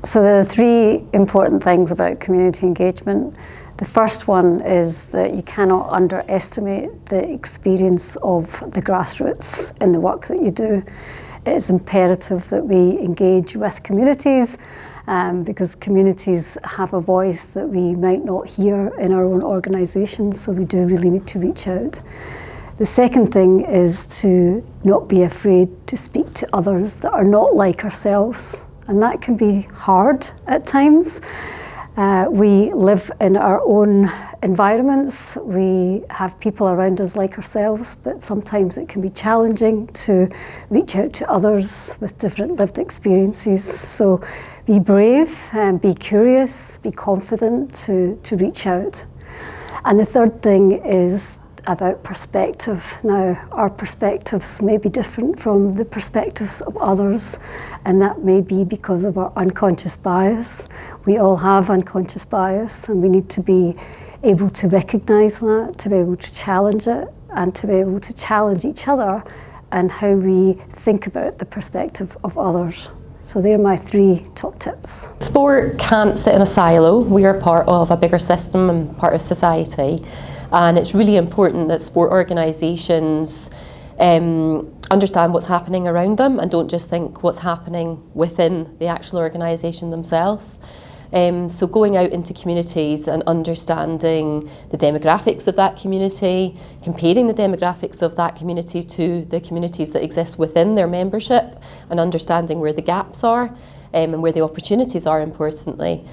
So there are three important things about community engagement. The first one is that you cannot underestimate the experience of the grassroots in the work that you do. It is imperative that we engage with communities because communities have a voice that we might not hear in our own organisations, so we do really need to reach out. The second thing is to not be afraid to speak to others that are not like ourselves, and that can be hard at times. We live in our own environments, we have people around us like ourselves, but sometimes it can be challenging to reach out to others with different lived experiences. So be brave and be curious, be confident to reach out. And the third thing is about perspective. Now, our perspectives may be different from the perspectives of others, and that may be because of our unconscious bias. We all have unconscious bias, and we need to be able to recognise that, to be able to challenge it, and to be able to challenge each other and how we think about the perspective of others. So they're my three top tips. Sport can't sit in a silo. We are part of a bigger system and part of society. And it's really important that sport organisations understand what's happening around them and don't just think what's happening within the actual organisation themselves. So going out into communities and understanding the demographics of that community, comparing the demographics of that community to the communities that exist within their membership, and understanding where the gaps are and where the opportunities are, importantly.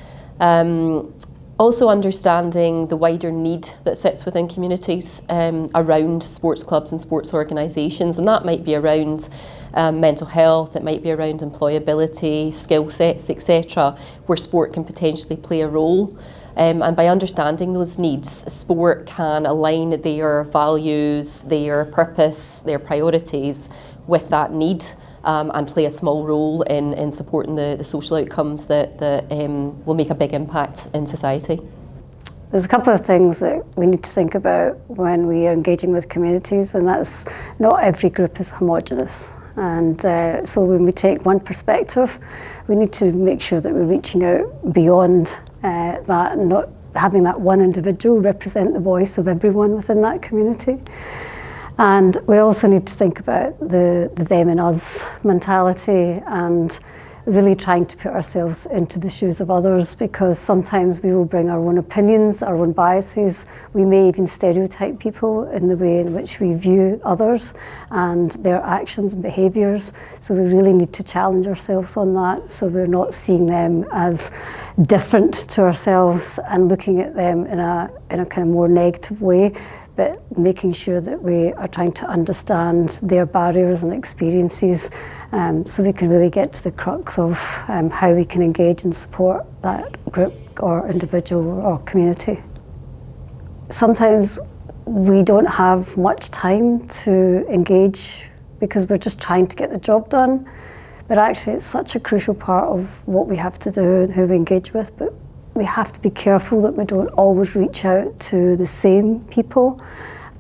Also understanding the wider need that sits within communities around sports clubs and sports organisations, and that might be around mental health, it might be around employability, skill sets, etc., where sport can potentially play a role. And by understanding those needs, sport can align their values, their purpose, their priorities with that need. And play a small role in supporting the social outcomes that will make a big impact in society. There's a couple of things that we need to think about when we are engaging with communities, and that's not every group is homogenous. And so when we take one perspective, we need to make sure that we're reaching out beyond that and not having that one individual represent the voice of everyone within that community. And we also need to think about the them and us mentality and really trying to put ourselves into the shoes of others, because sometimes we will bring our own opinions, our own biases. We may even stereotype people in the way in which we view others and their actions and behaviours. So we really need to challenge ourselves on that, so we're not seeing them as different to ourselves and looking at them in a kind of more negative way, but making sure that we are trying to understand their barriers and experiences, so we can really get to the crux of how we can engage and support that group or individual or community. Sometimes we don't have much time to engage because we're just trying to get the job done, but actually it's such a crucial part of what we have to do and who we engage with. But we have to be careful that we don't always reach out to the same people,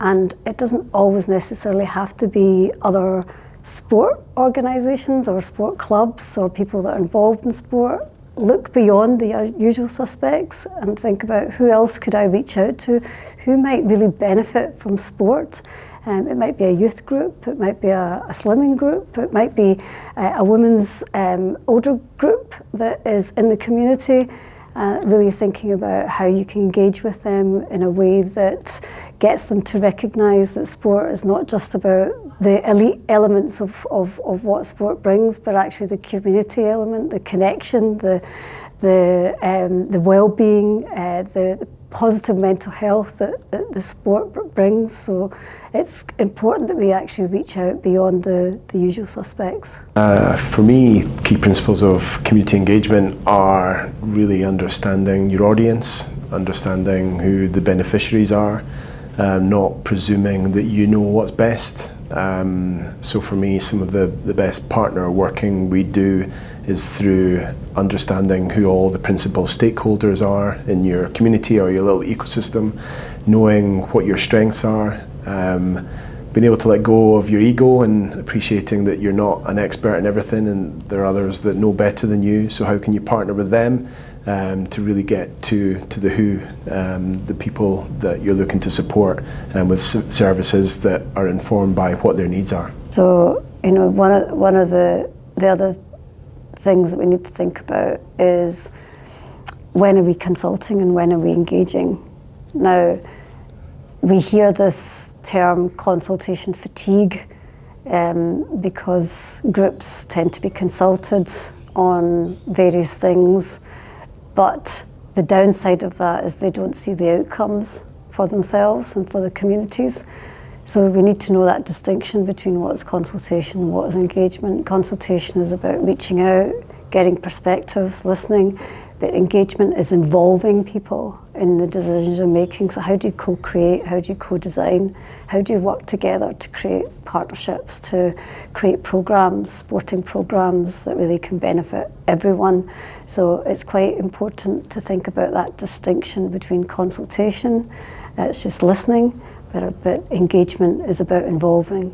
and it doesn't always necessarily have to be other sport organisations or sport clubs or people that are involved in sport. Look beyond the usual suspects and think about who else could I reach out to, who might really benefit from sport. It might be a youth group, it might be a slimming group, it might be a women's older group that is in the community. Really thinking about how you can engage with them in a way that gets them to recognise that sport is not just about the elite elements of what sport brings, but actually the community element, the connection, the well-being, the positive mental health that the sport brings. So it's important that we actually reach out beyond the usual suspects. For me, key principles of community engagement are really understanding your audience, understanding who the beneficiaries are, not presuming that you know what's best. So for me, some of the best partner working we do is through understanding who all the principal stakeholders are in your community or your little ecosystem, knowing what your strengths are, being able to let go of your ego and appreciating that you're not an expert in everything and there are others that know better than you. So how can you partner with them to really get to the who, the people that you're looking to support, with services that are informed by what their needs are. So, one of the other things that we need to think about is, when are we consulting and when are we engaging? Now, we hear this term consultation fatigue because groups tend to be consulted on various things, but the downside of that is they don't see the outcomes for themselves and for the communities. So we need to know that distinction between what is consultation and what is engagement. Consultation is about reaching out, getting perspectives, listening, but engagement is involving people in the decision making. So how do you co-create, how do you co-design, how do you work together to create partnerships, to create programs, sporting programs that really can benefit everyone. So it's quite important to think about that distinction between consultation, it's just listening, but engagement is about involving.